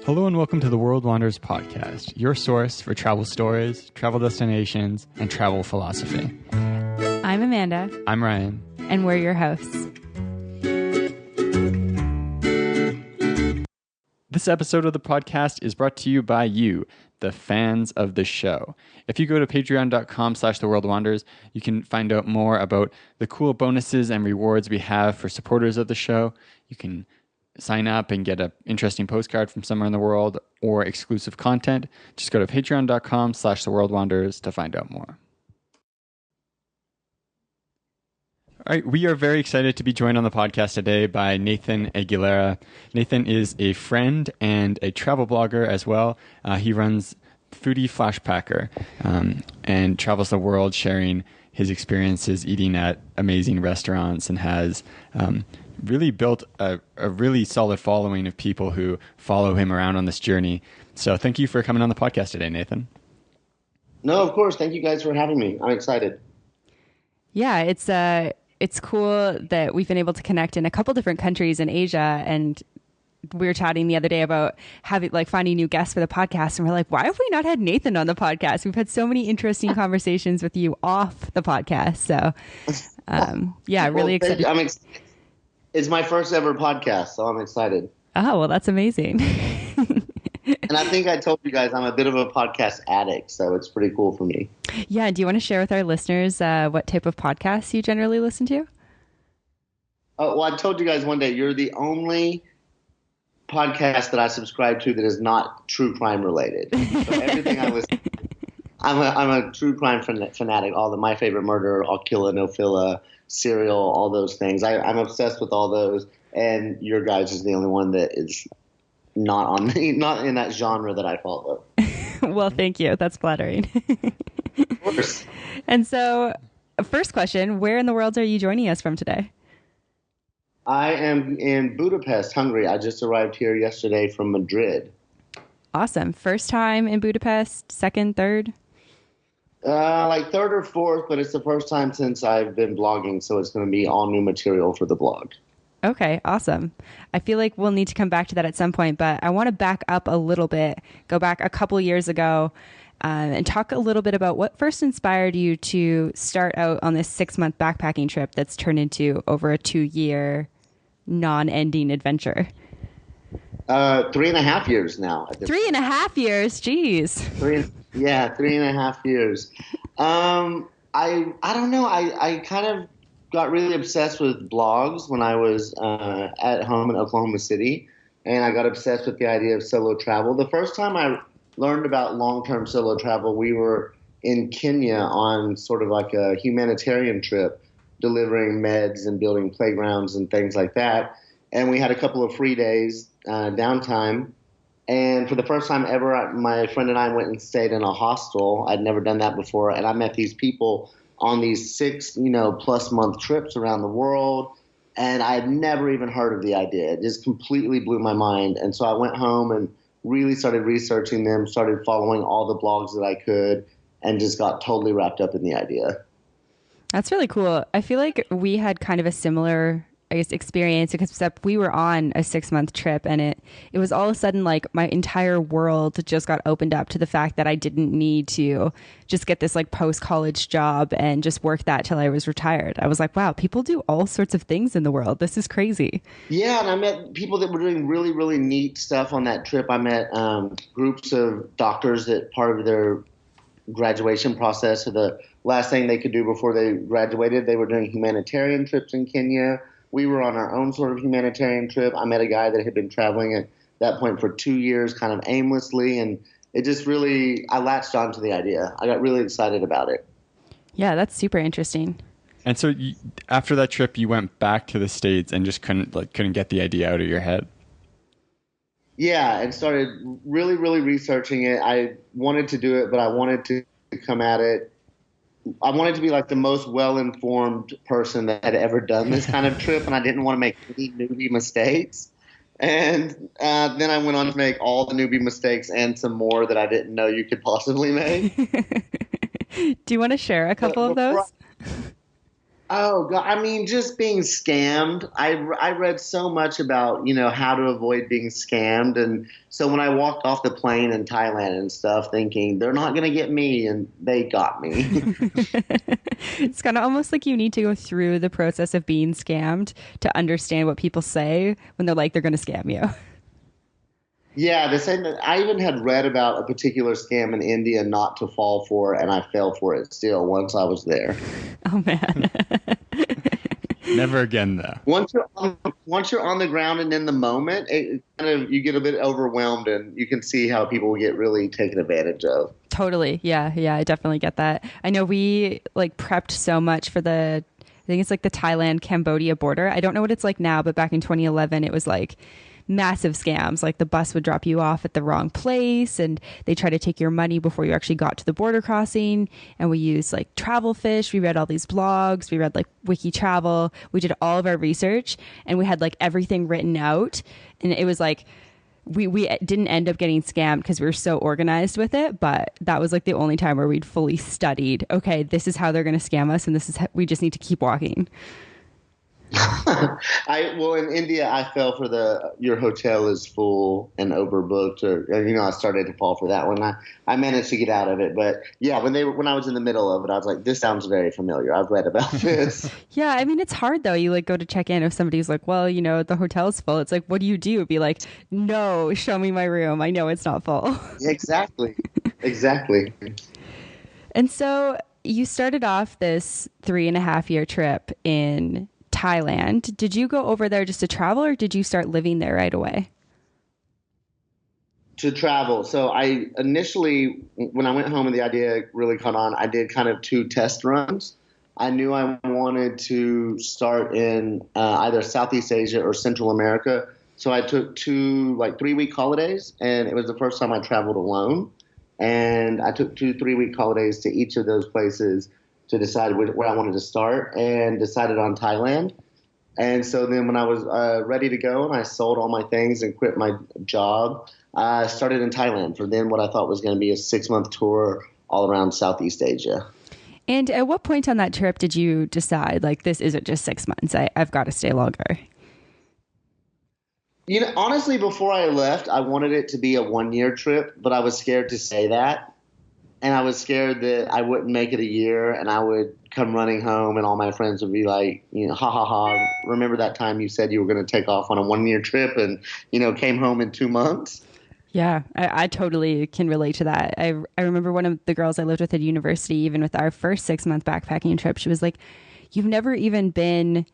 Hello and welcome to the World Wanderers podcast, your source for travel stories, travel destinations, and travel philosophy. I'm Amanda. I'm Ryan. And we're your hosts. This episode of the podcast is brought to you by you, the fans of the show. If you go to patreon.com/theworldwanderers, you can find out more about the cool bonuses and rewards we have for supporters of the show. You can sign up and get an interesting postcard from somewhere in the world or exclusive content. Just go to patreon.com/theworldwanderers to find out more. All right, we are very excited to be joined on the podcast today by Nathan Aguilera. Nathan is a friend and a travel blogger as well. He runs Foodie Flashpacker and travels the world sharing his experiences eating at amazing restaurants and has really built a really solid following of people who follow him around on this journey. So thank you for coming on the podcast today, Nathan. No, of course. Thank you guys for having me. I'm excited. Yeah, it's cool that we've been able to connect in a couple different countries in Asia, and we were chatting the other day about finding new guests for the podcast, and we're like, why have we not had Nathan on the podcast? We've had so many interesting conversations with you off the podcast. So really excited. It's my first ever podcast, so I'm excited. Oh, well, that's amazing. And I think I told you guys I'm a bit of a podcast addict, so it's pretty cool for me. Yeah. Do you want to share with our listeners what type of podcasts you generally listen to? Oh, well, I told you guys one day you're the only podcast that I subscribe to that is not true crime related. So everything I listen to, I'm a true crime fanatic. All the My Favorite Murder, I'll Kill a No Filla, Serial, all those things. I'm obsessed with all those, and your guys is the only one that is not in that genre that I follow. Well, thank you. That's flattering. Of course. And so, first question, where in the world are you joining us from today? I am in Budapest, Hungary. I just arrived here yesterday from Madrid. Awesome. First time in Budapest? Second, third? Third or fourth, but it's the first time since I've been blogging, so it's going to be all new material for the blog. Okay, awesome. I feel like we'll need to come back to that at some point, but I want to back up a little bit, go back a couple years ago, and talk a little bit about what first inspired you to start out on this 6-month backpacking trip that's turned into over a 2-year non-ending adventure. 3.5 years now. 3.5 years, geez. 3.5 years. I don't know. I kind of got really obsessed with blogs when I was at home in Oklahoma City, and I got obsessed with the idea of solo travel. The first time I learned about long-term solo travel, we were in Kenya on sort of like a humanitarian trip, delivering meds and building playgrounds and things like that. And we had a couple of free days, downtime. And for the first time ever, my friend and I went and stayed in a hostel. I'd never done that before. And I met these people on these 6+ month trips around the world. And I had never even heard of the idea. It just completely blew my mind. And so I went home and really started researching them, started following all the blogs that I could, and just got totally wrapped up in the idea. That's really cool. I feel like we had kind of a similar experience, except we were on a 6-month trip, and it was all of a sudden like my entire world just got opened up to the fact that I didn't need to just get this like post-college job and just work that till I was retired. I was like, wow, people do all sorts of things in the world. This is crazy. Yeah, and I met people that were doing really, really neat stuff on that trip. I met groups of doctors that part of their graduation process, so the last thing they could do before they graduated, they were doing humanitarian trips in Kenya. We were on our own sort of humanitarian trip. I met a guy that had been traveling at that point for 2 years, kind of aimlessly, and it just really, I latched onto the idea. I got really excited about it. Yeah, that's super interesting. And so after that trip, you went back to the States and just couldn't get the idea out of your head. Yeah, and started really, really researching it. I wanted to do it, but I wanted to come at it. I wanted to be like the most well-informed person that had ever done this kind of trip, and I didn't want to make any newbie mistakes. And then I went on to make all the newbie mistakes and some more that I didn't know you could possibly make. Do you want to share a couple of those? Oh God! I mean, just being scammed. I read so much about how to avoid being scammed, and so when I walked off the plane in Thailand and stuff, thinking they're not gonna get me, and they got me. It's kind of almost like you need to go through the process of being scammed to understand what people say when they're like they're going to scam you. Yeah, the same. I even had read about a particular scam in India not to fall for, and I fell for it still once I was there. Oh man. Never again, though. Once you're on the ground and in the moment, it kind of you get a bit overwhelmed, and you can see how people get really taken advantage of. Totally. Yeah. Yeah. I definitely get that. I know we like prepped so much for I think it's like the Thailand Cambodia border. I don't know what it's like now, but back in 2011, it was like massive scams. Like the bus would drop you off at the wrong place and they try to take your money before you actually got to the border crossing. And we used like travel fish. We read all these blogs. We read like wiki travel. We did all of our research and we had like everything written out. And it was like, we didn't end up getting scammed because we were so organized with it, but that was like the only time where we'd fully studied, okay, this is how they're going to scam us and this is how, we just need to keep walking. Well, in India I fell for your hotel is full and overbooked, or I started to fall for that one. I managed to get out of it, but yeah, when I was in the middle of it, I was like, this sounds very familiar. I've read about this. Yeah, I mean it's hard though. You like go to check in if somebody's like, well, the hotel's full. It's like, what do you do? Be like, no, show me my room. I know it's not full. Exactly. Exactly. And so you started off this 3.5 year trip in Thailand. Did you go over there just to travel or did you start living there right away? To travel. So I initially, when I went home and the idea really caught on, I did kind of 2 test runs. I knew I wanted to start in either Southeast Asia or Central America. So I took 2 3-week holidays, and it was the first time I traveled alone. And I took 2 3-week holidays to each of those places to decide where I wanted to start, and decided on Thailand. And so then when I was ready to go and I sold all my things and quit my job, I started in Thailand for then what I thought was going to be a 6-month tour all around Southeast Asia. And at what point on that trip did you decide, like, this isn't just 6 months, I've got to stay longer? Honestly, before I left, I wanted it to be a 1-year trip, but I was scared to say that. And I was scared that I wouldn't make it a year and I would come running home and all my friends would be like, ha ha ha, remember that time you said you were going to take off on a 1-year trip and, came home in 2 months? Yeah, I totally can relate to that. I remember one of the girls I lived with at university, even with our first 6-month backpacking trip, she was like, you've never been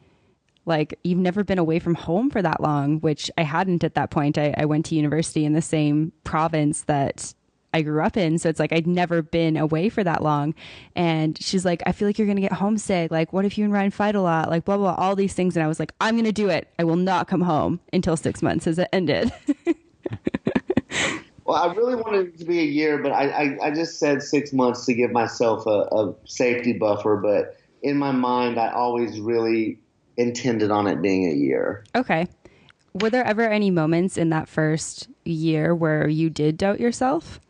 away from home for that long, which I hadn't at that point. I went to university in the same province that I grew up in. So it's like, I'd never been away for that long. And she's like, I feel like you're going to get homesick. Like, what if you and Ryan fight a lot? Like, blah, blah, all these things. And I was like, I'm going to do it. I will not come home until 6 months has ended. Well, I really wanted it to be a year, but I just said 6 months to give myself a safety buffer. But in my mind, I always really intended on it being a year. Okay. Were there ever any moments in that first year where you did doubt yourself?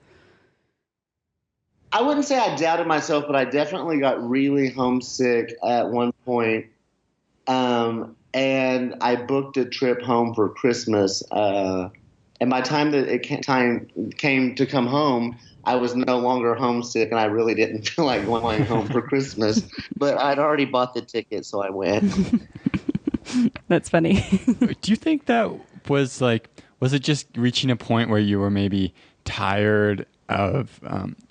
I wouldn't say I doubted myself, but I definitely got really homesick at one point. And I booked a trip home for Christmas. And by the time that time came to come home, I was no longer homesick, and I really didn't feel like going home for Christmas. But I'd already bought the ticket, so I went. That's funny. Do you think that was it just reaching a point where you were maybe tired of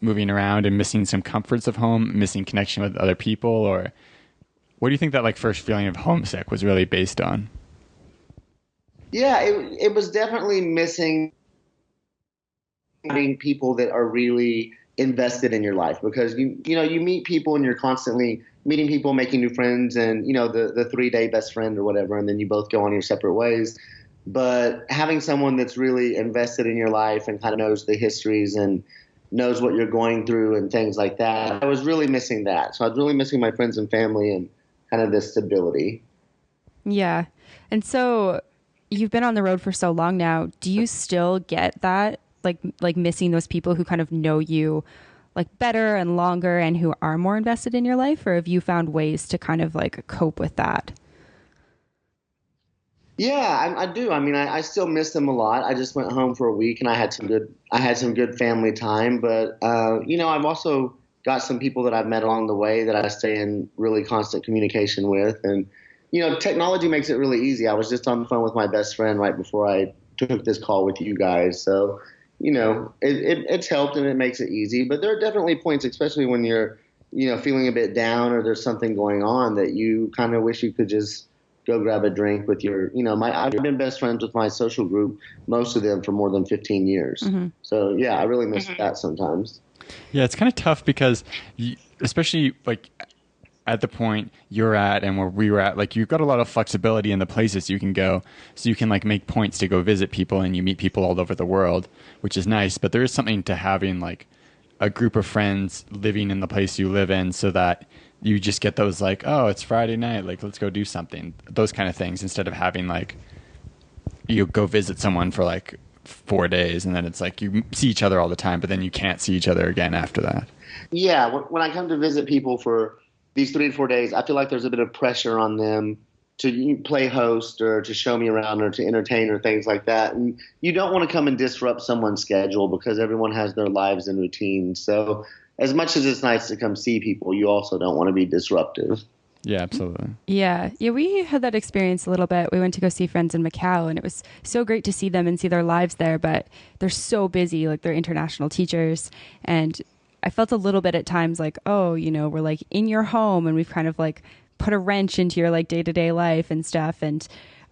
moving around and missing some comforts of home, missing connection with other people, or what do you think that first feeling of homesick was really based on? Yeah, it was definitely missing having people that are really invested in your life, because you meet people and you're constantly meeting people, making new friends, and the 3-day best friend or whatever, and then you both go on your separate ways. But having someone that's really invested in your life and kind of knows the histories and knows what you're going through and things like that, I was really missing that. So I was really missing my friends and family and kind of this stability. Yeah. And so you've been on the road for so long now. Do you still get that, like missing those people who kind of know you like better and longer and who are more invested in your life, or have you found ways to kind of like cope with that? Yeah, I do. I mean, I still miss them a lot. I just went home for a week and I had some good family time. But I've also got some people that I've met along the way that I stay in really constant communication with. And technology makes it really easy. I was just on the phone with my best friend right before I took this call with you guys. So it's helped and it makes it easy. But there are definitely points, especially when you're feeling a bit down or there's something going on, that you kind of wish you could just go grab a drink with I've been best friends with my social group, most of them for more than 15 years. Mm-hmm. So yeah, I really miss that sometimes. Yeah, it's kind of tough because especially like at the point you're at and where we were at, like you've got a lot of flexibility in the places you can go. So you can like make points to go visit people and you meet people all over the world, which is nice. But there is something to having like a group of friends living in the place you live in so that you just get those like, oh, it's Friday night, like let's go do something, those kind of things, instead of having like you go visit someone for like 4 days and then it's like you see each other all the time, but then you can't see each other again after that. Yeah, when I come to visit people for these 3 to 4 days, I feel like there's a bit of pressure on them to play host or to show me around or to entertain or things like that. And you don't want to come and disrupt someone's schedule because everyone has their lives and routines. So as much as it's nice to come see people, you also don't want to be disruptive. Yeah, absolutely. Yeah, we had that experience a little bit. We went to go see friends in Macau, and it was so great to see them and see their lives there, but they're so busy, like they're international teachers. And I felt a little bit at times like, oh, we're like in your home and we've kind of like put a wrench into your like day-to-day life and stuff. And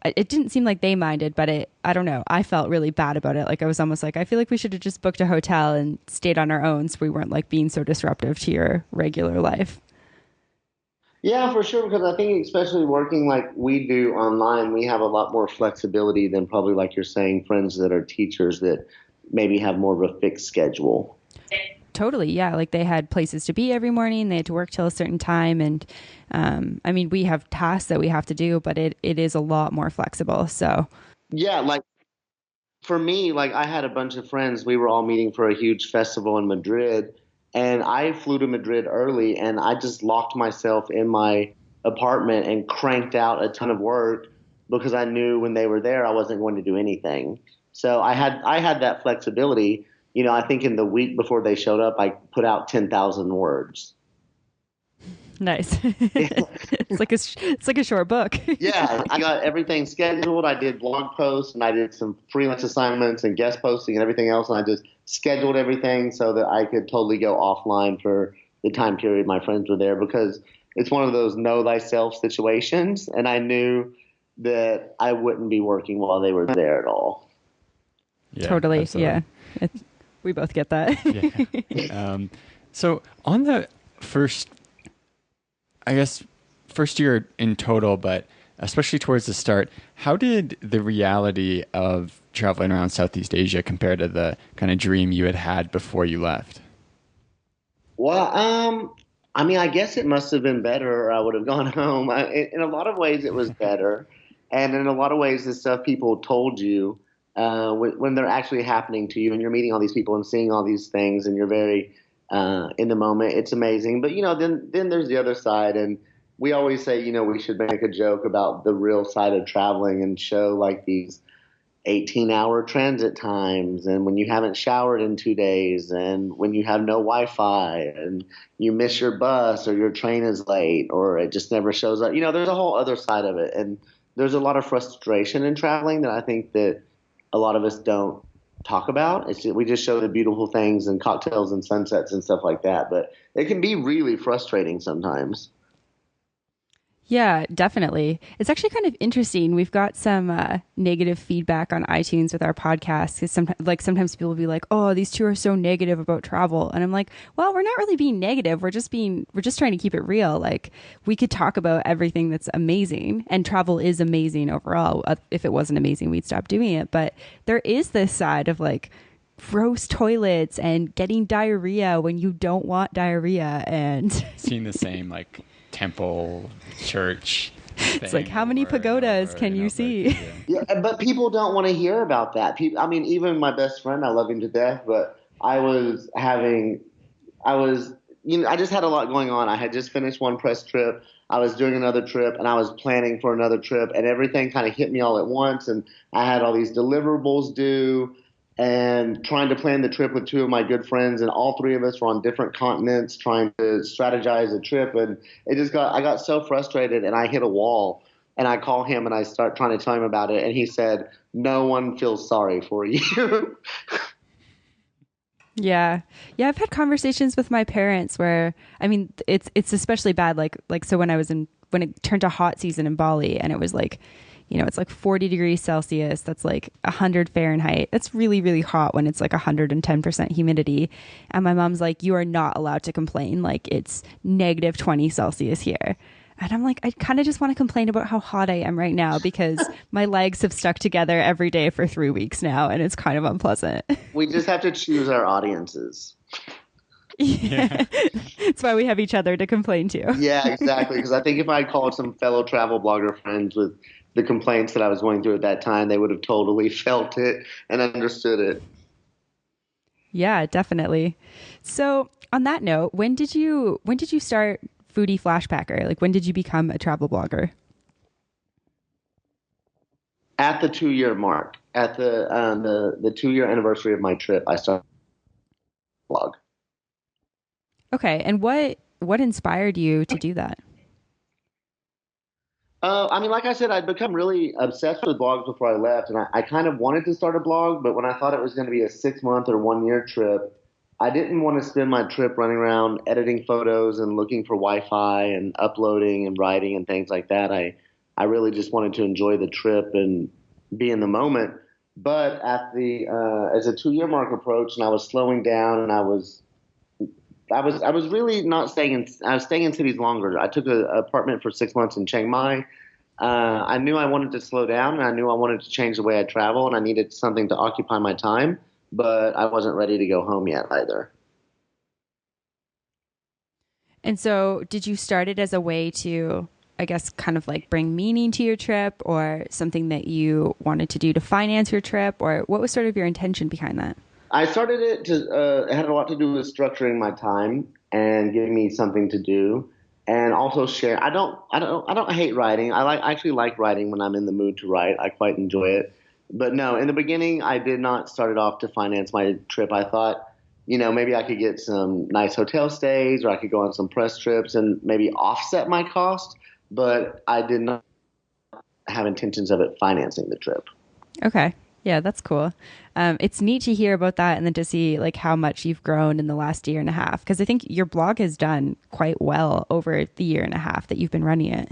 it didn't seem like they minded, but I don't know. I felt really bad about it. Like I was almost like, I feel like we should have just booked a hotel and stayed on our own so we weren't like being so disruptive to your regular life. Yeah, for sure. Because I think especially working like we do online, we have a lot more flexibility than probably like you're saying, friends that are teachers that maybe have more of a fixed schedule. Totally. Yeah. Like they had places to be every morning. They had to work till a certain time. And I mean, we have tasks that we have to do, but it is a lot more flexible. So yeah, like for me, like I had a bunch of friends. We were all meeting for a huge festival in Madrid. And I flew to Madrid early and I just locked myself in my apartment and cranked out a ton of work because I knew when they were there, I wasn't going to do anything. So I had that flexibility. I think in the week before they showed up, I put out 10,000 words. Nice. It's like a short book. Yeah, I got everything scheduled. I did blog posts and I did some freelance assignments and guest posting and everything else. And I just scheduled everything so that I could totally go offline for the time period my friends were there, because it's one of those know thyself situations. And I knew that I wouldn't be working while they were there at all. Yeah, totally. Absolutely. Yeah. We both get that. Yeah. So on the first year in total, but especially towards the start, how did the reality of traveling around Southeast Asia compare to the kind of dream you had before you left? Well, I mean, I guess it must have been better or I would have gone home. In a lot of ways, it was better. And in a lot of ways, the stuff people told you when they're actually happening to you and you're meeting all these people and seeing all these things and you're very in the moment, it's amazing. But, then there's the other side. And we always say, we should make a joke about the real side of traveling and show like these 18-hour transit times and when you haven't showered in 2 days and when you have no Wi-Fi and you miss your bus or your train is late or it just never shows up. There's a whole other side of it. And there's a lot of frustration in traveling that I think that a lot of us don't talk about. We just show the beautiful things and cocktails and sunsets and stuff like that. But it can be really frustrating sometimes. Yeah, definitely. It's actually kind of interesting. We've got some negative feedback on iTunes with our podcast. Because sometimes people will be like, "Oh, these two are so negative about travel," and I'm like, "Well, we're not really being negative. We're just trying to keep it real. Like we could talk about everything that's amazing, and travel is amazing overall. If it wasn't amazing, we'd stop doing it. But there is this side of like gross toilets and getting diarrhea when you don't want diarrhea, and seeing the same like temple, church. It's like, how many pagodas can you see? Yeah, but people don't want to hear about that. People, I mean, even my best friend, I love him to death, but I was having I was, I just had a lot going on. I had just finished one press trip. I was doing another trip, and I was planning for another trip, and everything kind of hit me all at once. And I had all these deliverables due, and trying to plan the trip with two of my good friends, and all three of us were on different continents trying to strategize a trip. And I got so frustrated, and I hit a wall. And I call him, and I start trying to tell him about it, and he said, "No one feels sorry for you." Yeah. Yeah, I've had conversations with my parents where, I mean, it's especially bad so when it turned to hot season in Bali, and it was like, it's like 40 degrees Celsius, that's like 100 Fahrenheit. That's really, really hot when it's like 110% humidity. And my mom's like, "You are not allowed to complain. Like, it's negative 20 Celsius here." And I'm like, I kind of just want to complain about how hot I am right now because my legs have stuck together every day for 3 weeks now, and it's kind of unpleasant. We just have to choose our audiences. Yeah. That's why we have each other to complain to. Yeah, exactly. Because I think if I called some fellow travel blogger friends with the complaints that I was going through at that time, they would have totally felt it and understood it. Yeah, definitely. So on that note, when did you start Foodie Flashpacker? Like, when did you become a travel blogger? At the 2-year mark, at the 2-year anniversary of my trip, I started a blog. Okay, and what inspired you to do that? I mean, like I said, I'd become really obsessed with blogs before I left, and I kind of wanted to start a blog, but when I thought it was going to be a 6-month or 1-year trip, I didn't want to spend my trip running around editing photos and looking for Wi-Fi and uploading and writing and things like that. I really just wanted to enjoy the trip and be in the moment. But as a 2-year mark approached, and I was slowing down, and I was really not staying in. I was staying in cities longer. I took an apartment for 6 months in Chiang Mai. I knew I wanted to slow down, and I knew I wanted to change the way I travel, and I needed something to occupy my time. But I wasn't ready to go home yet either. And so did you start it as a way to, I guess, kind of like bring meaning to your trip, or something that you wanted to do to finance your trip, or what was sort of your intention behind that? I started it it had a lot to do with structuring my time and giving me something to do, and also share. I don't hate writing. I actually like writing when I'm in the mood to write. I quite enjoy it. But no, in the beginning, I did not start it off to finance my trip. I thought, maybe I could get some nice hotel stays, or I could go on some press trips and maybe offset my cost. But I did not have intentions of it financing the trip. Okay. Yeah, that's cool. It's neat to hear about that, and then to see like how much you've grown in the last year and a half, because I think your blog has done quite well over the year and a half that you've been running it.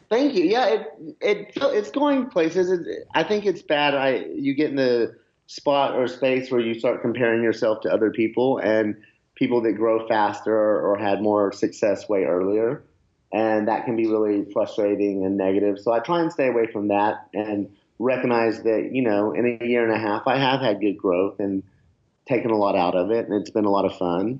Thank you. Yeah, it's going places. I think it's bad. You get in the spot or space where you start comparing yourself to other people and people that grow faster or had more success way earlier, and that can be really frustrating and negative. So I try and stay away from that and recognize that in a year and a half I have had good growth and taken a lot out of it, and it's been a lot of fun.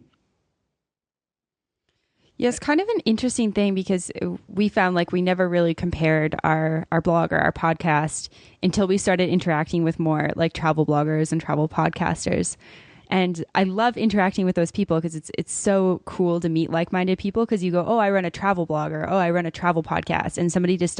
Yeah, it's kind of an interesting thing because we found like we never really compared our blog or our podcast until we started interacting with more like travel bloggers and travel podcasters. And I love interacting with those people because it's so cool to meet like-minded people, because you go, "Oh, I run a travel blog," or "Oh, I run a travel podcast." And somebody just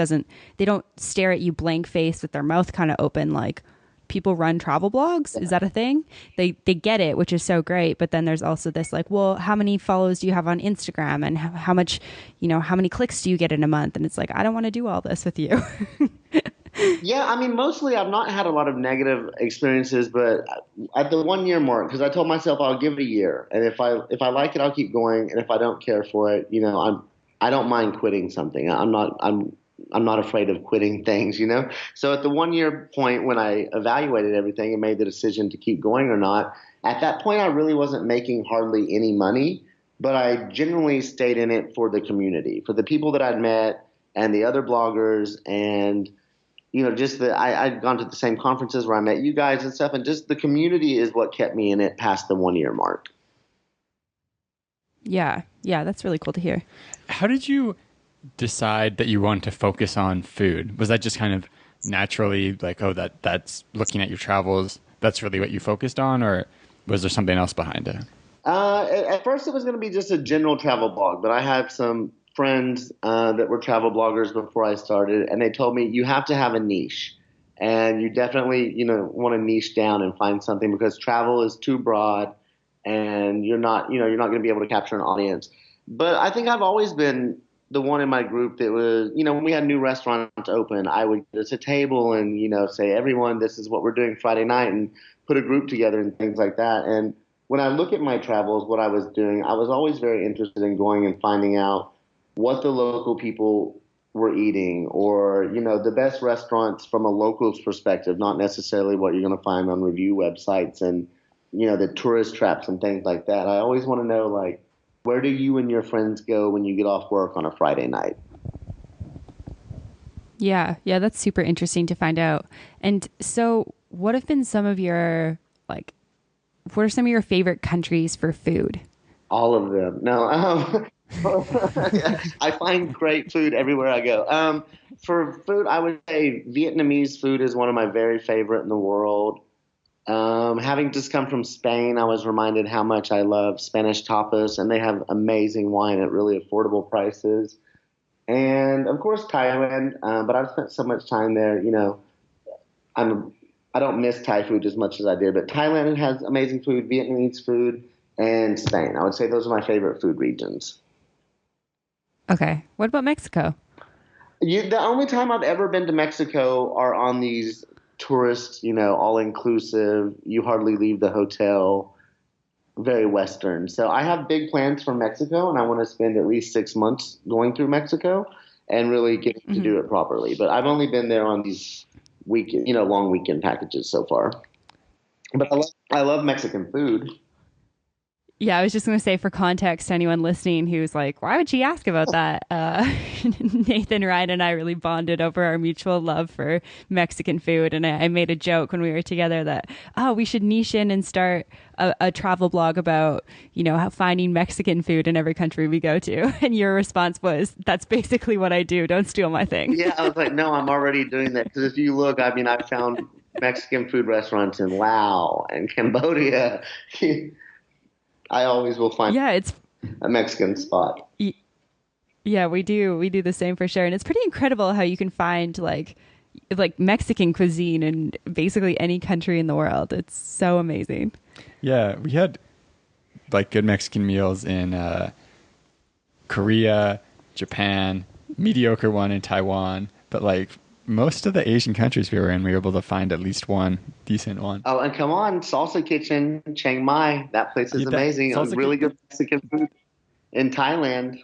they don't stare at you blank faced with their mouth kind of open like, "People run travel blogs? Is that a thing?" They get it, which is so great. But then there's also this like, "Well, how many follows do you have on Instagram, and how much, how many clicks do you get in a month?" And it's like, I don't want to do all this with you. Yeah, I mean, mostly I've not had a lot of negative experiences, but at the 1-year mark, because I told myself I'll give it a year, and if I like it, I'll keep going, and if I don't care for it, I don't mind quitting something. I'm not afraid of quitting things, So at the 1-year point, when I evaluated everything and made the decision to keep going or not, at that point I really wasn't making hardly any money, but I genuinely stayed in it for the community, for the people that I'd met and the other bloggers, and just I'd gone to the same conferences where I met you guys and stuff, and just the community is what kept me in it past the 1-year mark. Yeah, that's really cool to hear. How did you decide that you wanted to focus on food? Was that just kind of naturally like, oh, that's looking at your travels, that's really what you focused on, or was there something else behind it? At first, it was going to be just a general travel blog, but I had some friends that were travel bloggers before I started, and they told me you have to have a niche, and you definitely, want to niche down and find something because travel is too broad, and you're not going to be able to capture an audience. But I think I've always been the one in my group that was, when we had new restaurants open, I would get us a table and, say, everyone, this is what we're doing Friday night, and put a group together and things like that. And when I look at my travels, what I was doing, I was always very interested in going and finding out what the local people were eating or, the best restaurants from a local's perspective, not necessarily what you're going to find on review websites and, the tourist traps and things like that. I always want to know, like, where do you and your friends go when you get off work on a Friday night? Yeah, that's super interesting to find out. And so what have been some of your, what are some of your favorite countries for food? All of them. No, I find great food everywhere I go. For food, I would say Vietnamese food is one of my very favorite in the world. Having just come from Spain, I was reminded how much I love Spanish tapas, and they have amazing wine at really affordable prices. And of course, Thailand. But I've spent so much time there. I don't miss Thai food as much as I did, but Thailand has amazing food, Vietnamese food, and Spain. I would say those are my favorite food regions. Okay. What about Mexico? The only time I've ever been to Mexico are on these tourist, all-inclusive, you hardly leave the hotel, very Western. So I have big plans for Mexico, and I want to spend at least 6 months going through Mexico and really getting to do it properly. But I've only been there on these long weekend packages so far. But I love Mexican food. Yeah, I was just going to say, for context, to anyone listening who's like, why would she ask about that? Nathan, Ryan, and I really bonded over our mutual love for Mexican food. And I made a joke when we were together that, we should niche in and start a travel blog about, how finding Mexican food in every country we go to. And your response was, that's basically what I do. Don't steal my thing. Yeah, I was like, no, I'm already doing that. Because if you look, I found Mexican food restaurants in Laos and Cambodia. I always will find it's a Mexican spot. Yeah, we do. We do the same for sure. And it's pretty incredible how you can find like Mexican cuisine in basically any country in the world. It's so amazing. Yeah, we had good Mexican meals in Korea, Japan, mediocre one in Taiwan, but most of the Asian countries we were in, we were able to find at least one decent one. Oh, and come on, Salsa Kitchen, Chiang Mai. That place is amazing. Really good Mexican food in Thailand.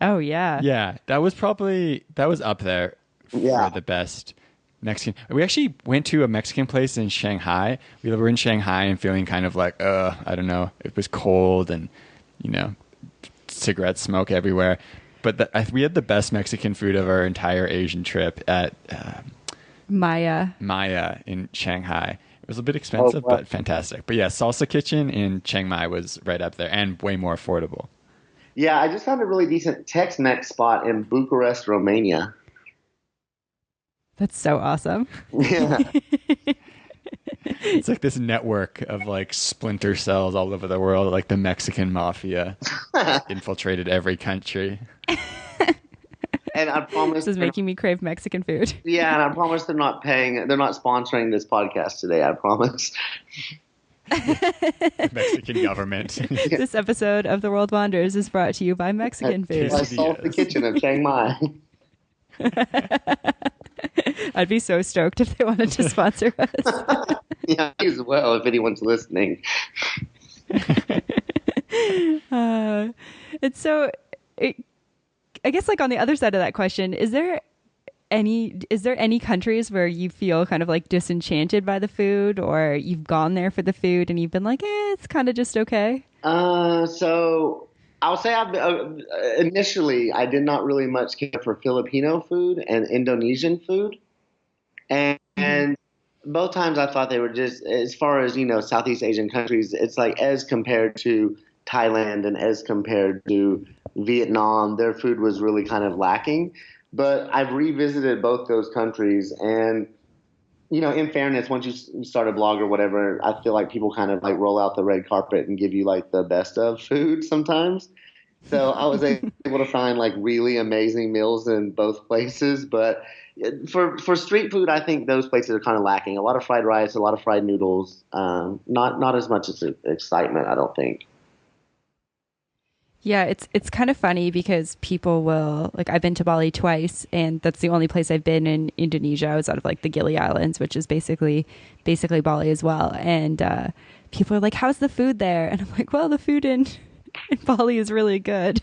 Oh, yeah. Yeah, that was up there for the best Mexican. We actually went to a Mexican place in Shanghai. We were in Shanghai and feeling kind of I don't know. It was cold and, cigarette smoke everywhere. But we had the best Mexican food of our entire Asian trip at Maya in Shanghai. It was a bit expensive, but fantastic. But yeah, Salsa Kitchen in Chiang Mai was right up there and way more affordable. Yeah, I just found a really decent Tex-Mex spot in Bucharest, Romania. That's so awesome. Yeah. It's like this network of splinter cells all over the world, like the Mexican mafia infiltrated every country. And I promise this is making me crave Mexican food. Yeah, and I promise they're not sponsoring this podcast today, I promise. Mexican government. This episode of The World Wanders is brought to you by Mexican food. I solved the kitchen of Chiang Mai. I'd be so stoked if they wanted to sponsor us. Yeah, as well, if anyone's listening. And so, I guess on the other side of that question, is there any countries where you feel kind of disenchanted by the food, or you've gone there for the food and you've been it's kind of just okay? So I'll say initially I did not really much care for Filipino food and Indonesian food, and both times I thought they were just, as far as Southeast Asian countries, it's as compared to Thailand and as compared to Vietnam, their food was really kind of lacking. But I've revisited both those countries, and in fairness, once you start a blog or whatever, I feel like people kind of like roll out the red carpet and give you like the best of food sometimes. So I was able to find like really amazing meals in both places. But for street food, I think those places are kind of lacking. A lot of fried rice, a lot of fried noodles. Not as much as excitement, I don't think. Yeah, it's kind of funny because people will like I've been to Bali twice and that's the only place I've been in Indonesia. I was out of like the Gili Islands, which is basically Bali as well. And people are like, "How's the food there?" And I'm like, "Well, the food in Bali is really good."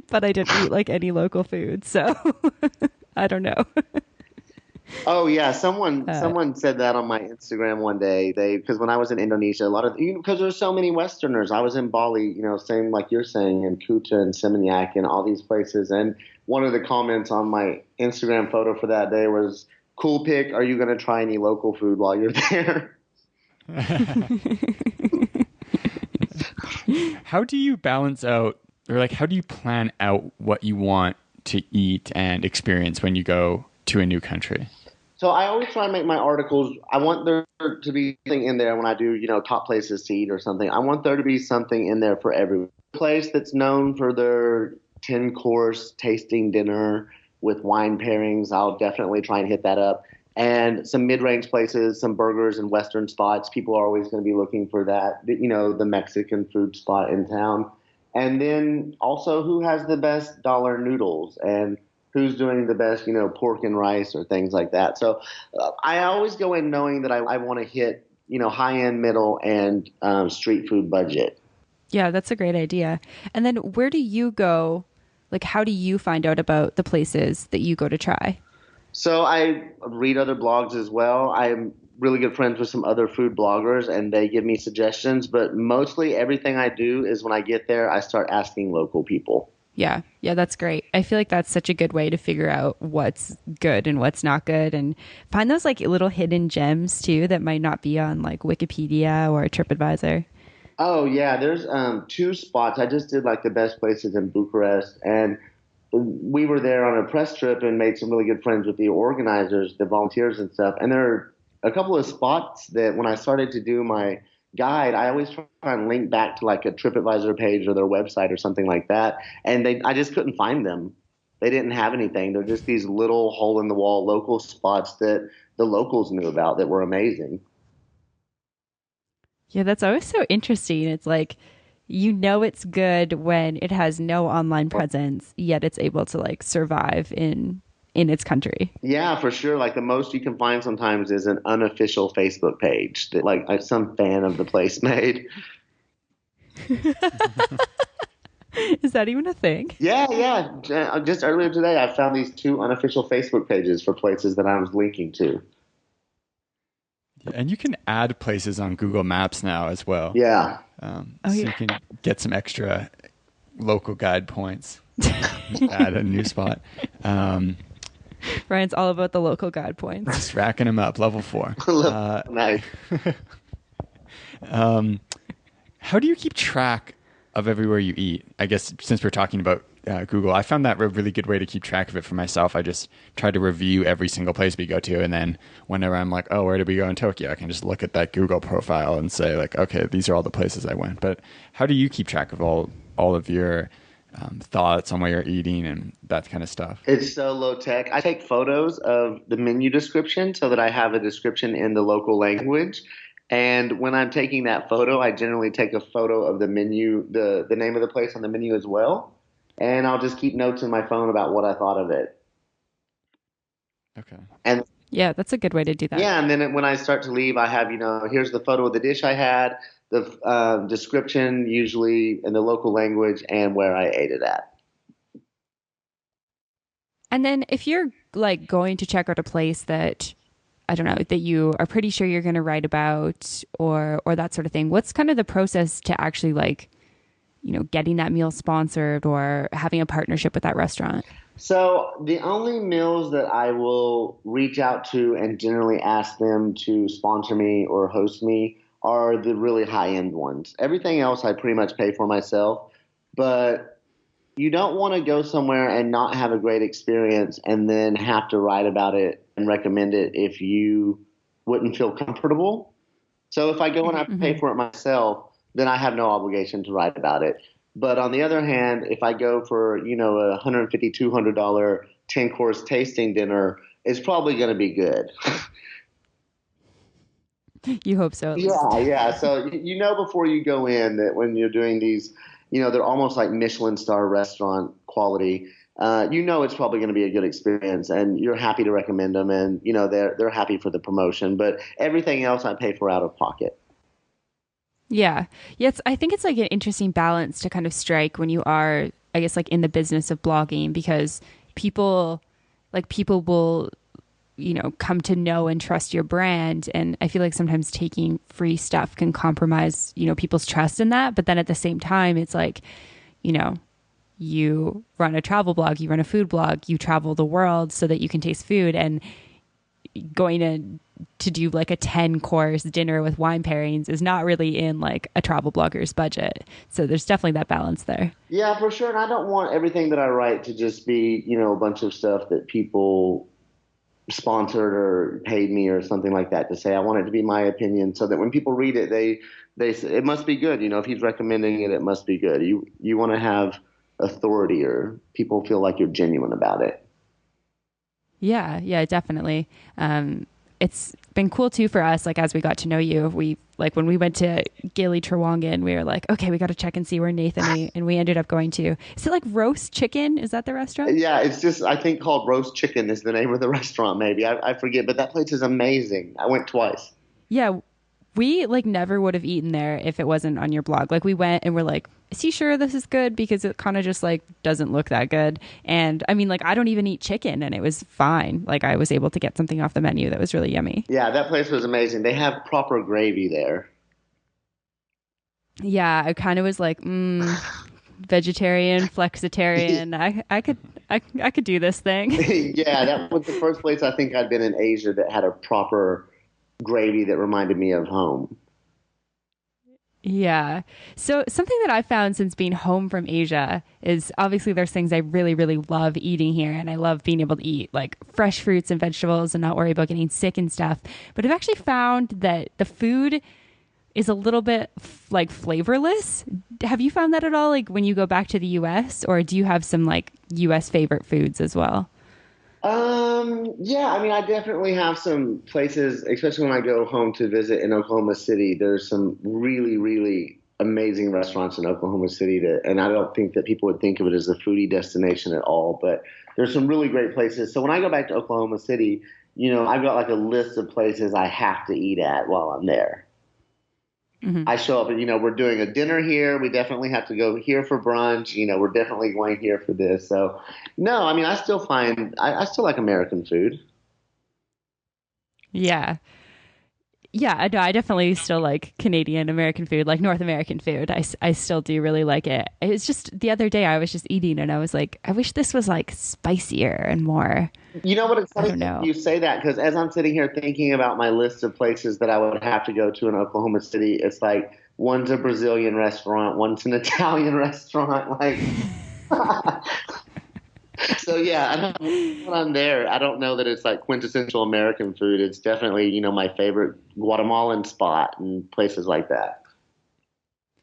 But I didn't eat like any local food, so I don't know. Oh yeah, someone said that on my Instagram one day. Because when I was in Indonesia, a lot of because there's so many Westerners. I was in Bali, same like you're saying, in Kuta and Seminyak and all these places. And one of the comments on my Instagram photo for that day was, "Cool pic. Are you going to try any local food while you're there?" How do you balance out, or like, how do you plan out what you want to eat and experience when you go to a new country? So I always try and make my articles. I want there to be something in there when I do, top places to eat or something. I want there to be something in there for every place that's known for their 10-course tasting dinner with wine pairings. I'll definitely try and hit that up. And some mid-range places, some burgers and Western spots. People are always going to be looking for that, the Mexican food spot in town. And then also who has the best dollar noodles and who's doing the best, pork and rice or things like that. So I always go in knowing that I want to hit, high end, middle, and street food budget. Yeah, that's a great idea. And then where do you go? Like, how do you find out about the places that you go to try? So I read other blogs as well. I'm really good friends with some other food bloggers and they give me suggestions, but mostly everything I do is when I get there, I start asking local people. Yeah. Yeah, that's great. I feel like that's such a good way to figure out what's good and what's not good and find those like little hidden gems too that might not be on like Wikipedia or TripAdvisor. Oh yeah, there's two spots. I just did like the best places in Bucharest and we were there on a press trip and made some really good friends with the organizers, the volunteers and stuff. And there are a couple of spots that when I started to do my guide, I always try and link back to like a TripAdvisor page or their website or something like that. And I just couldn't find them. They didn't have anything. They're just these little hole in the wall local spots that the locals knew about that were amazing. Yeah, that's always so interesting. It's like it's good when it has no online presence, yet it's able to like survive in its country. Yeah, for sure. Like the most you can find sometimes is an unofficial Facebook page that like some fan of the place made. Is that even a thing? Yeah, yeah. Just earlier today, I found these two unofficial Facebook pages for places that I was linking to. And you can add places on Google Maps now as well. Yeah. You can get some extra local guide points. Add a new spot. Ryan's all about the local guide points. Just racking them up. Level 4. Nice. How do you keep track of everywhere you eat? I guess since we're talking about Google, I found that a really good way to keep track of it for myself. I just try to review every single place we go to, and then whenever I'm like, oh, where did we go in Tokyo? I can just look at that Google profile and say like, okay, these are all the places I went. But how do you keep track of all of your thoughts on what you're eating and that kind of stuff? It's so low tech. I take photos of the menu description so that I have a description in the local language. And when I'm taking that photo, I generally take a photo of the menu, the name of the place on the menu as well. And I'll just keep notes in my phone about what I thought of it. Okay. And yeah, that's a good way to do that. yeah, and then when I start to leave, I have, here's the photo of the dish I had, the description usually in the local language, and where I ate it at. And then if you're like going to check out a place that I don't know that you are pretty sure you're going to write about or that sort of thing, what's kind of the process to actually like getting that meal sponsored or having a partnership with that restaurant? So the only meals that I will reach out to and generally ask them to sponsor me or host me are the really high-end ones. Everything else I pretty much pay for myself, but you don't want to go somewhere and not have a great experience and then have to write about it and recommend it if you wouldn't feel comfortable. So if I go and I pay Hmm. for it myself, then I have no obligation to write about it. But on the other hand, if I go for, a $150, $200 10-course tasting dinner, it's probably going to be good. You hope so, at least. Yeah, yeah. So you know before you go in that when you're doing these, they're almost like Michelin star restaurant quality. It's probably going to be a good experience, and you're happy to recommend them, and they're happy for the promotion. But everything else I pay for out of pocket. Yeah. Yeah, I think it's like an interesting balance to kind of strike when you are, I guess, like in the business of blogging, because people people will, come to know and trust your brand. And I feel like sometimes taking free stuff can compromise, people's trust in that. But then at the same time, it's like, you know, you run a travel blog, you run a food blog, you travel the world so that you can taste food, and going to do like a 10-course dinner with wine pairings is not really in like a travel blogger's budget. So there's definitely that balance there. Yeah, for sure. And I don't want everything that I write to just be, a bunch of stuff that people sponsored or paid me or something like that to say. I want it to be my opinion so that when people read it, they say it must be good. If he's recommending it, it must be good. You want to have authority or people feel like you're genuine about it. Yeah, yeah, definitely. It's been cool too for us. Like as we got to know you, we like when we went to Gili Trawangan, we were like, okay, we got to check and see where Nathan and we ended up going to. Is it like Roast Chicken? Is that the restaurant? Yeah, it's just I think called Roast Chicken is the name of the restaurant. Maybe I forget, but that place is amazing. I went twice. Yeah, we like never would have eaten there if it wasn't on your blog. Like we went and we're like, is he sure this is good? Because it kind of just like doesn't look that good. And I mean, like I don't even eat chicken and it was fine. Like I was able to get something off the menu that was really yummy. Yeah, that place was amazing. They have proper gravy there. Yeah, I kind of was like, vegetarian, flexitarian. I could do this thing. Yeah, that was the first place I think I'd been in Asia that had a proper gravy that reminded me of home. Yeah. So something that I've found since being home from Asia is obviously there's things I really, really love eating here. And I love being able to eat like fresh fruits and vegetables and not worry about getting sick and stuff. But I've actually found that the food is a little bit like flavorless. Have you found that at all? Like when you go back to the US, or do you have some like US favorite foods as well? Yeah, I mean, I definitely have some places, especially when I go home to visit in Oklahoma City. There's some really, really amazing restaurants in Oklahoma City and I don't think that people would think of it as a foodie destination at all, but there's some really great places. So when I go back to Oklahoma City, I've got like a list of places I have to eat at while I'm there. Hmm. I show up and, we're doing a dinner here. We definitely have to go here for brunch. We're definitely going here for this. So, no, I mean, I still like American food. Yeah. Yeah, no, I definitely still like Canadian American food, like North American food. I still do really like it. It's just the other day I was just eating and I was like, I wish this was like spicier and more. You know what? It's I funny don't know. you say that because as I'm sitting here thinking about my list of places that I would have to go to in Oklahoma City, it's like one's a Brazilian restaurant, one's an Italian restaurant. Like, so yeah, when I'm there, I don't know that it's like quintessential American food. It's definitely, my favorite Guatemalan spot and places like that.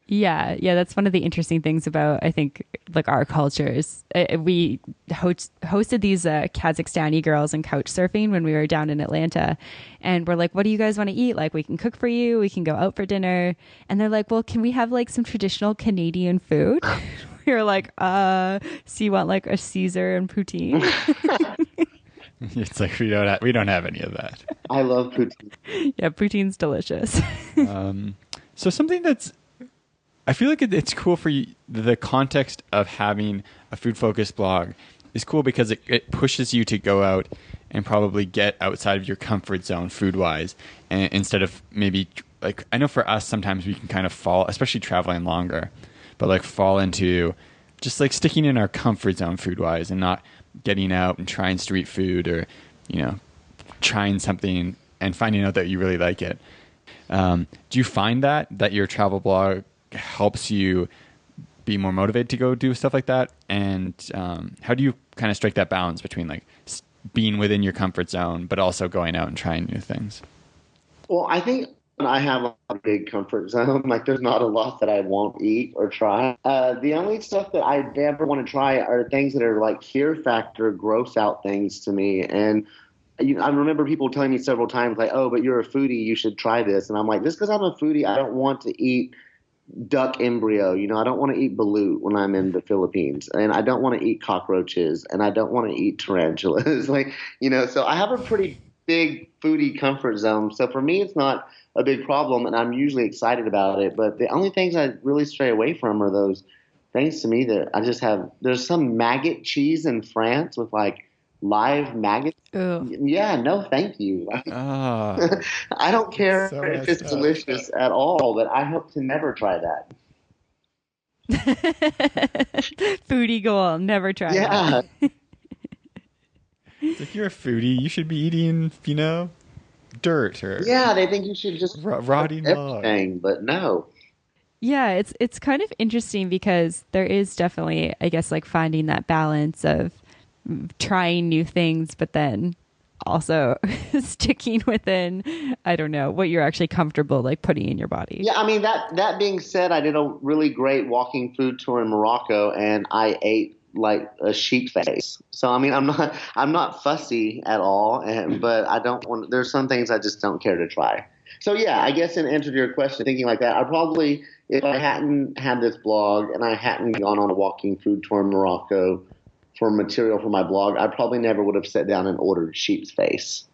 Yeah, yeah, that's one of the interesting things about I think like our cultures. We hosted these Kazakhstani girls in couch surfing when we were down in Atlanta, and we're like, "What do you guys want to eat? Like, we can cook for you. We can go out for dinner." And they're like, "Well, can we have like some traditional Canadian food?" We were like, so you want like a Caesar and poutine?" It's like we don't have any of that. I love poutine. Yeah, poutine's delicious. So something that's I feel like it's cool for you. The context of having a food focused blog is cool because it pushes you to go out and probably get outside of your comfort zone food wise, and instead of maybe like I know for us sometimes we can kind of fall, especially traveling longer, but like fall into just like sticking in our comfort zone food wise and not getting out and trying street food or trying something and finding out that you really like it. Do you find that your travel blog helps you be more motivated to go do stuff like that? And how do you kind of strike that balance between like being within your comfort zone, but also going out and trying new things? Well, I think I have a big comfort zone. Like, there's not a lot that I won't eat or try. The only stuff that I never want to try are things that are like fear factor, gross out things to me. And I remember people telling me several times, like, "Oh, but you're a foodie, you should try this." And I'm like, just because I'm a foodie, I don't want to eat duck embryo. I don't want to eat balut when I'm in the Philippines, and I don't want to eat cockroaches, and I don't want to eat tarantulas. So I have a pretty big foodie comfort zone. So for me, it's not a big problem, and I'm usually excited about it. But the only things I really stray away from are those things to me that I just have. There's some maggot cheese in France with like live maggots. Ugh. Yeah, no, thank you. Oh, I don't care so if messed it's up. delicious at all, but I hope to never try that. Foodie goal, never try Yeah, that. It's like, you're a foodie. You should be eating, dirt or yeah, they think you should just rotting log. everything, but no. Yeah, it's kind of interesting because there is definitely, I guess, like finding that balance of trying new things, but then also sticking within, I don't know, what you're actually comfortable like putting in your body. Yeah, I mean that being said, I did a really great walking food tour in Morocco, and I ate like a sheep face. So I mean, I'm not fussy at all, but I don't want. There's some things I just don't care to try. So yeah, I guess in answer to your question, thinking like that, I probably, if I hadn't had this blog and I hadn't gone on a walking food tour in Morocco for material for my blog, I probably never would have sat down and ordered sheep's face.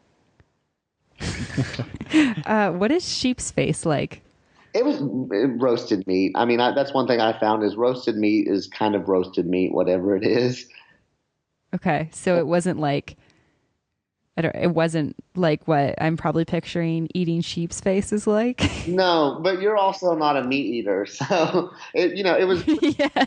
What is sheep's face like? It was roasted meat. I mean, that's one thing I found is roasted meat is kind of roasted meat, whatever it is. Okay, so it wasn't like, it wasn't like what I'm probably picturing eating sheep's face is like. No, but you're also not a meat eater, so it was Yeah.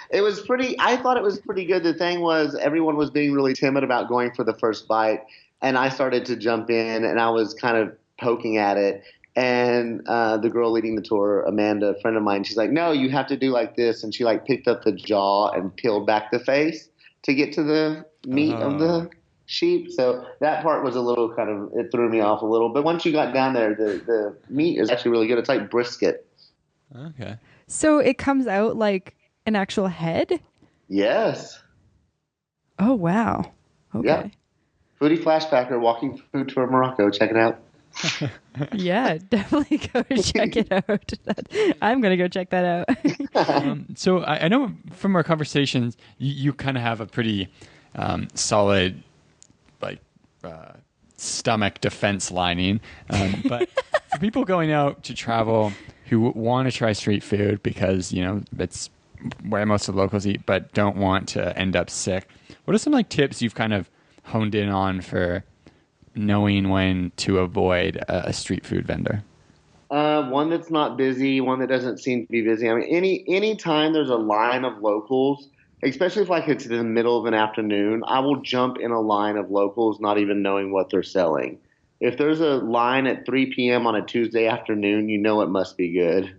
it was pretty. I thought it was pretty good. The thing was, everyone was being really timid about going for the first bite, and I started to jump in, and I was kind of poking at it. And the girl leading the tour, Amanda, a friend of mine, she's like, "No, you have to do like this," and she like picked up the jaw and peeled back the face to get to the meat of the sheep. So that part was a little it threw me off a little. But once you got down there, the meat is actually really good. It's like brisket. Okay. So it comes out like an actual head? Yes. Oh, wow. Okay. Yeah. Foodie Flashpacker, walking food tour Morocco. Check it out. Yeah, definitely go check it out. I'm going to go check that out. So I know from our conversations, you kind of have a pretty solid, like, stomach defense lining. But for people going out to travel who want to try street food because, it's where most of the locals eat, but don't want to end up sick, what are some like tips you've kind of honed in on for knowing when to avoid a street food vendor? One that's not busy, one that doesn't seem to be busy. I mean, any time there's a line of locals, especially if like it's in the middle of an afternoon, I will jump in a line of locals, not even knowing what they're selling. If there's a line at 3 p.m. on a Tuesday afternoon, it must be good.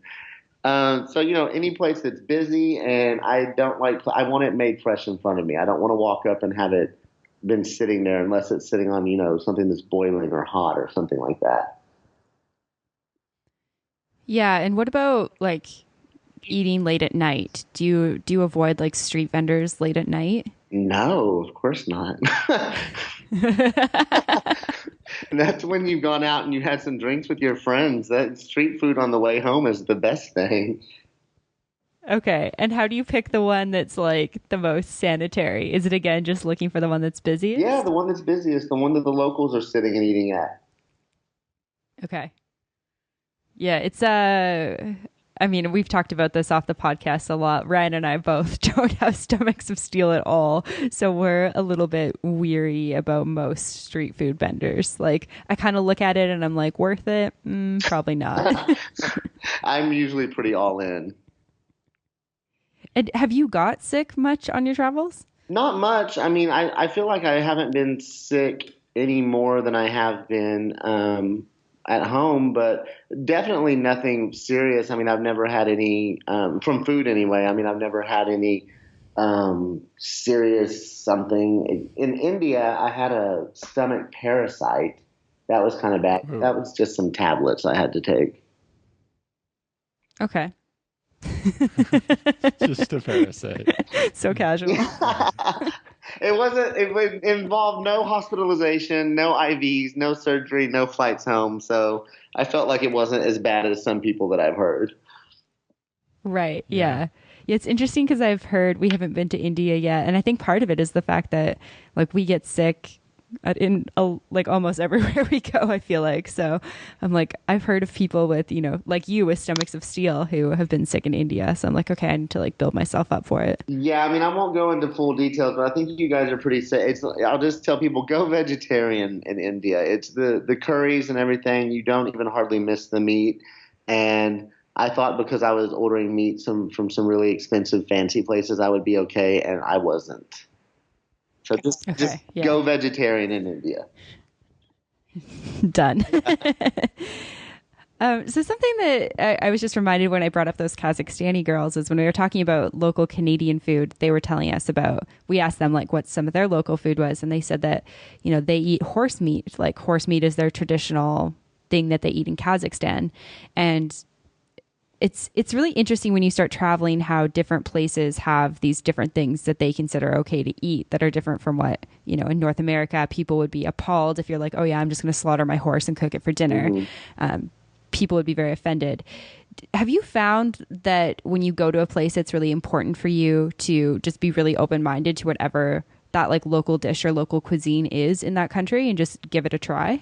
So any place that's busy, and I want it made fresh in front of me. I don't want to walk up and have it been sitting there unless it's sitting on, something that's boiling or hot or something like that. Yeah, and what about like eating late at night? Do you avoid like street vendors late at night? No, of course not. That's when you've gone out and you had some drinks with your friends. That street food on the way home is the best thing. Okay, and how do you pick the one that's like the most sanitary? Is it again just looking for the one that's busiest? Yeah, the one that's busiest, the one that the locals are sitting and eating at. Okay. Yeah, it's I mean, we've talked about this off the podcast a lot. Ryan and I both don't have stomachs of steel at all, so we're a little bit weary about most street food vendors. Like, I kind of look at it and I'm like, worth it? Probably not. I'm usually pretty all in. And have you got sick much on your travels? Not much. I mean, I feel like I haven't been sick any more than I have been at home, but definitely nothing serious. I mean, I've never had any, from food anyway. I mean, I've never had any serious something. In India, I had a stomach parasite, That was kind of bad. Ooh. That was just some tablets I had to take. Okay. Just a parasite. So casual. It involved no hospitalization, no IVs, no surgery, no flights home. So I felt like it wasn't as bad as some people that I've heard. Right. Yeah. Yeah, it's interesting because I've heard we haven't been to India yet, and I think part of it is the fact that like we get sick like almost everywhere we go. I feel like so. I'm like I've heard of people with like you with stomachs of steel who have been sick in India. So I'm like okay, I need to like build myself up for it. Yeah, I mean, I won't go into full details, but I think you guys are pretty safe. I'll just tell people go vegetarian in India. It's the curries and everything. You don't even hardly miss the meat. And I thought because I was ordering meat from some really expensive fancy places, I would be okay, and I wasn't. So just Yeah. go vegetarian in India. Done. So something that I was just reminded when I brought up those Kazakhstani girls is when we were talking about local Canadian food, they were telling us about, we asked them like what some of their local food was. And they said that, they eat horse meat, like horse meat is their traditional thing that they eat in Kazakhstan. And it's really interesting when you start traveling how different places have these different things that they consider okay to eat that are different from what, in North America, people would be appalled if you're like, oh yeah, I'm just going to slaughter my horse and cook it for dinner. Mm-hmm. People would be very offended. Have you found that when you go to a place, it's really important for you to just be really open-minded to whatever that like local dish or local cuisine is in that country and just give it a try?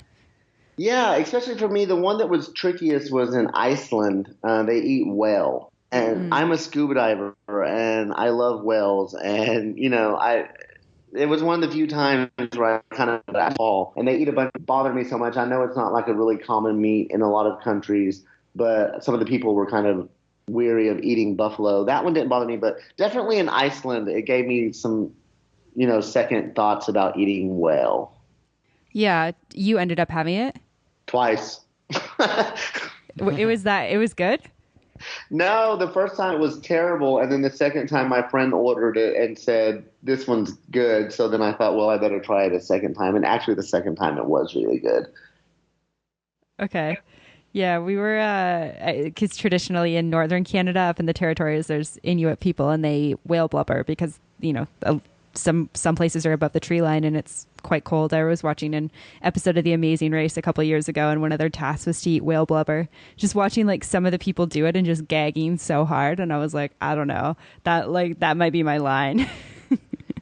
Yeah, especially for me, the one that was trickiest was in Iceland. They eat whale, and I'm a scuba diver, and I love whales, and it was one of the few times where I kind of got fall, and they eat a bunch. It bothered me so much. I know it's not like a really common meat in a lot of countries, but some of the people were kind of weary of eating buffalo. That one didn't bother me, but definitely in Iceland, it gave me some, second thoughts about eating whale. Yeah, you ended up having it. Twice. It was good. No, the first time it was terrible, and then the second time my friend ordered it and said, this one's good. So then I thought, well, I better try it a second time. And actually the second time it was really good. Okay. Yeah, we were, because traditionally in northern Canada, up in the territories, there's Inuit people and they eat whale blubber because, some places are above the tree line and it's quite cold. I was watching an episode of The Amazing Race a couple of years ago, and one of their tasks was to eat whale blubber. Just watching like some of the people do it and just gagging so hard, and I was like, I don't know, that might be my line.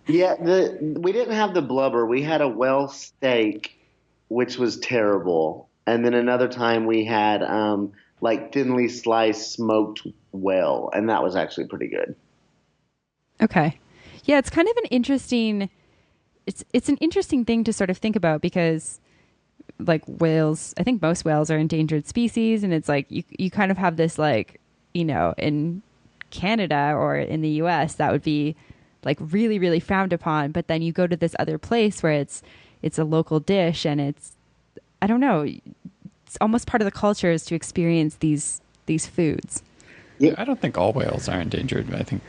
Yeah, we didn't have the blubber. We had a whale steak, which was terrible, and then another time we had like thinly sliced smoked whale, and that was actually pretty good. Okay. Yeah, it's kind of an interesting it's an interesting thing to sort of think about because like whales, I think most whales are endangered species, and it's like you kind of have this like, in Canada or in the US that would be like really, really frowned upon, but then you go to this other place where it's a local dish and it's, I don't know, it's almost part of the culture is to experience these foods. Yeah, I don't think all whales are endangered. I think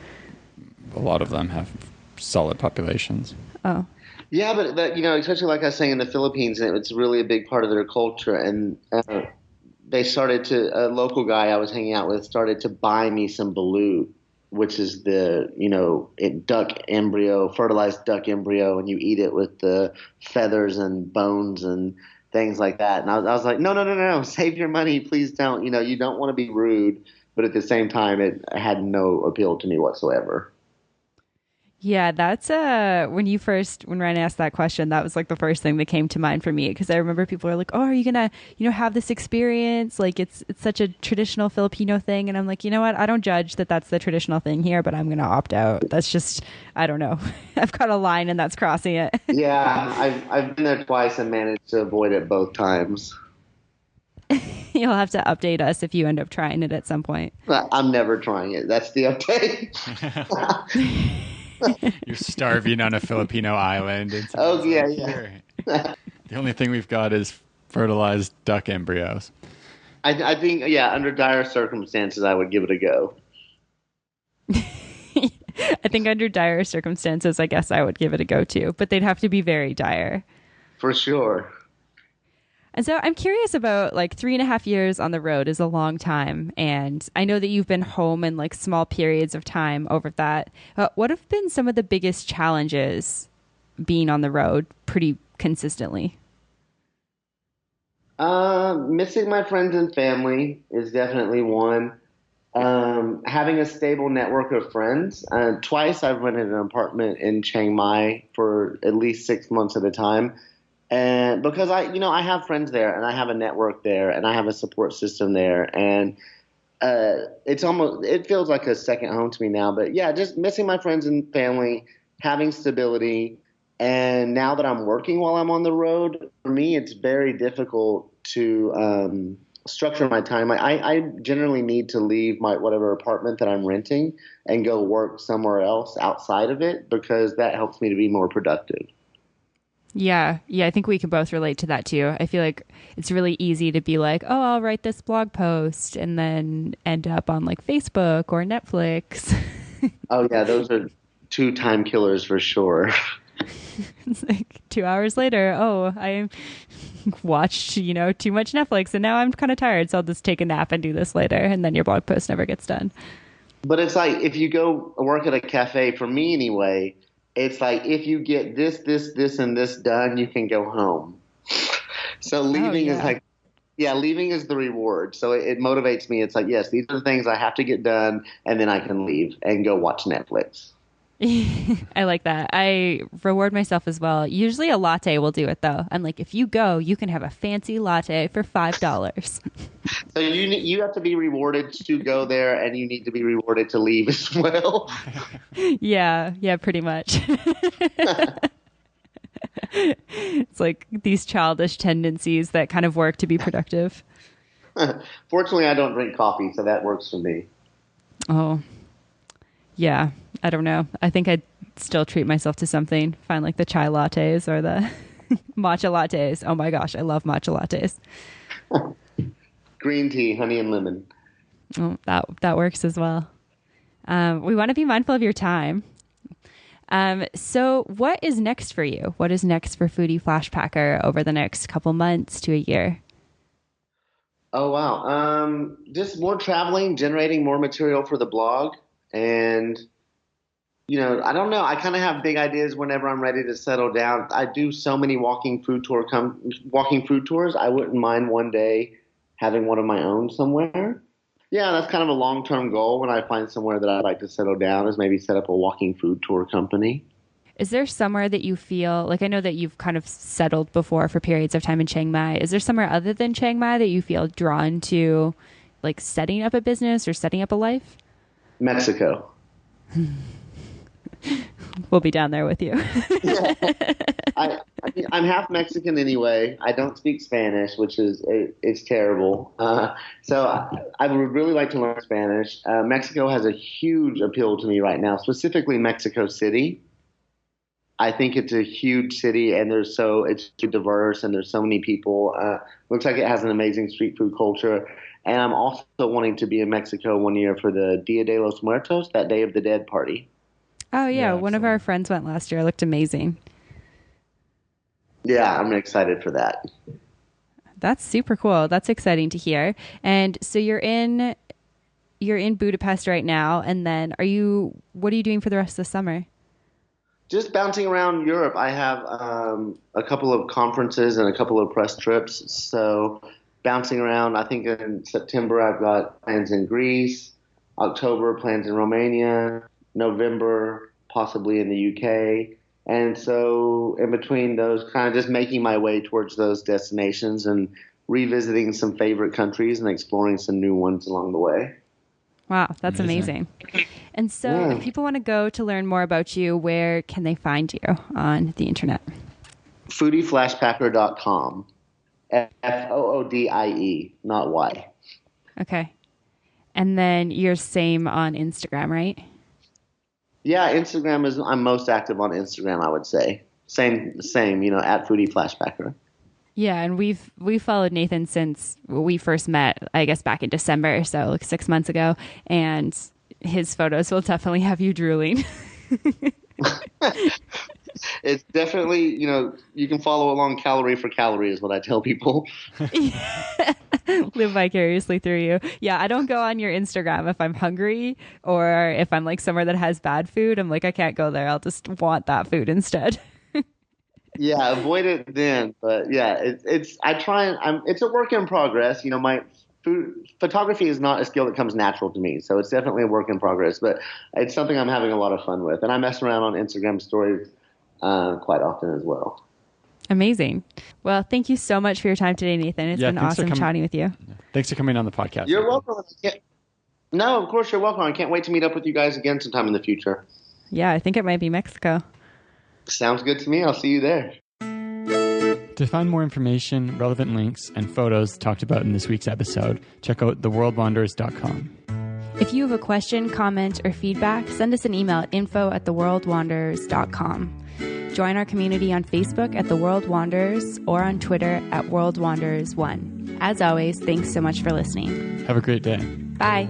a lot of them have solid populations. Oh. Yeah, but especially like I was saying in the Philippines, it's really a big part of their culture. And they started to, a local guy I was hanging out with started to buy me some balut, which is the, fertilized duck embryo, and you eat it with the feathers and bones and things like that. And I was like, no, save your money, please don't. You don't want to be rude, but at the same time, it had no appeal to me whatsoever. Yeah, that's when Ryan asked that question, that was like the first thing that came to mind for me, because I remember people were like, "Oh, are you gonna, have this experience? Like it's such a traditional Filipino thing." And I'm like, you know what? I don't judge that that's the traditional thing here, but I'm gonna opt out. That's just, I don't know. I've got a line and that's crossing it. Yeah, I've been there twice and managed to avoid it both times. You'll have to update us if you end up trying it at some point. I'm never trying it. That's the update. You're starving on a Filipino island. And oh, yeah. The only thing we've got is fertilized duck embryos. I think, under dire circumstances, I would give it a go. I think under dire circumstances, I guess I would give it a go too, but they'd have to be very dire. For sure. And so I'm curious about like 3.5 years on the road is a long time. And I know that you've been home in like small periods of time over that. What have been some of the biggest challenges being on the road pretty consistently? Missing my friends and family is definitely one. Having a stable network of friends. Twice I've rented an apartment in Chiang Mai for at least 6 months at a time. And because I have friends there and I have a network there and I have a support system there. And, it feels like a second home to me now, but yeah, just missing my friends and family, having stability. And now that I'm working while I'm on the road, for me, it's very difficult to, structure my time. I generally need to leave my whatever apartment that I'm renting and go work somewhere else outside of it because that helps me to be more productive. Yeah. Yeah. I think we can both relate to that too. I feel like it's really easy to be like, oh, I'll write this blog post and then end up on like Facebook or Netflix. Oh yeah, those are two time killers for sure. It's like 2 hours later, oh, I watched, too much Netflix and now I'm kind of tired. So I'll just take a nap and do this later. And then your blog post never gets done. But it's like if you go work at a cafe, for me anyway, it's like if you get this, and this done, you can go home. So leaving is like, yeah, leaving is the reward. So it motivates me. It's like, yes, these are the things I have to get done, and then I can leave and go watch Netflix. I like that. I reward myself as well. Usually a latte will do it though. I'm like, if you go, you can have a fancy latte for $5. So you have to be rewarded to go there, and you need to be rewarded to leave as well. Yeah, pretty much. It's like these childish tendencies that kind of work to be productive. Fortunately, I don't drink coffee, so that works for me. Oh, yeah. I don't know. I think I'd still treat myself to something. Find like the chai lattes or the matcha lattes. Oh my gosh, I love matcha lattes. Green tea, honey and lemon. Oh, that works as well. We want to be mindful of your time. So what is next for you? What is next for Foodie Flashpacker over the next couple months to a year? Oh wow. Just more traveling, generating more material for the blog, and I don't know. I kind of have big ideas whenever I'm ready to settle down. I do so many walking food tours. I wouldn't mind one day having one of my own somewhere. Yeah, that's kind of a long-term goal when I find somewhere that I'd like to settle down is maybe set up a walking food tour company. Is there somewhere that you feel like I know that you've kind of settled before for periods of time in Chiang Mai? Is there somewhere other than Chiang Mai that you feel drawn to, like setting up a business or setting up a life? Mexico. We'll be down there with you. Yeah. I'm half Mexican anyway. I don't speak Spanish, which is it's terrible. So I would really like to learn Spanish. Mexico has a huge appeal to me right now, specifically Mexico City. I think it's a huge city, and it's so diverse, and there's so many people. Looks like it has an amazing street food culture. And I'm also wanting to be in Mexico one year for the Dia de los Muertos, that Day of the Dead party. Oh, yeah. One of our friends went last year. It looked amazing. Yeah, I'm excited for that. That's super cool. That's exciting to hear. And so you're in Budapest right now. And then what are you doing for the rest of the summer? Just bouncing around Europe. I have a couple of conferences and a couple of press trips. So bouncing around, I think in September I've got plans in Greece, October plans in Romania, November possibly in the UK. And so in between those, kind of just making my way towards those destinations and revisiting some favorite countries and exploring some new ones along the way. Wow, that's amazing. And so if people want to go to learn more about you, where can they find you on the internet? Foodieflashpacker.com. Foodie, not Y. Okay. And then you're same on Instagram, right? Yeah, I'm most active on Instagram, I would say. Same, at Foodie Flashpacker. Yeah, and we've followed Nathan since we first met, I guess back in December, so like 6 months ago, and his photos will definitely have you drooling. It's definitely, you can follow along calorie for calorie is what I tell people. Live vicariously through you. Yeah, I don't go on your Instagram if I'm hungry or if I'm like somewhere that has bad food. I'm like, I can't go there. I'll just want that food instead. Yeah, avoid it then. But yeah, it's a work in progress. My photography is not a skill that comes natural to me, so it's definitely a work in progress. But it's something I'm having a lot of fun with, and I mess around on Instagram stories quite often as well. Amazing. Well, thank you so much for your time today, Nathan. It's been awesome chatting with you. Thanks for coming on the podcast. You're welcome. No, of course you're welcome. I can't wait to meet up with you guys again sometime in the future. Yeah, I think it might be Mexico. Sounds good to me. I'll see you there. To find more information, relevant links, and photos talked about in this week's episode, check out theworldwanderers.com. If you have a question, comment, or feedback, send us an email at info@theworldwanderers.com. Join our community on Facebook at The World Wanderers or on Twitter at WorldWanderers1. As always, thanks so much for listening. Have a great day. Bye.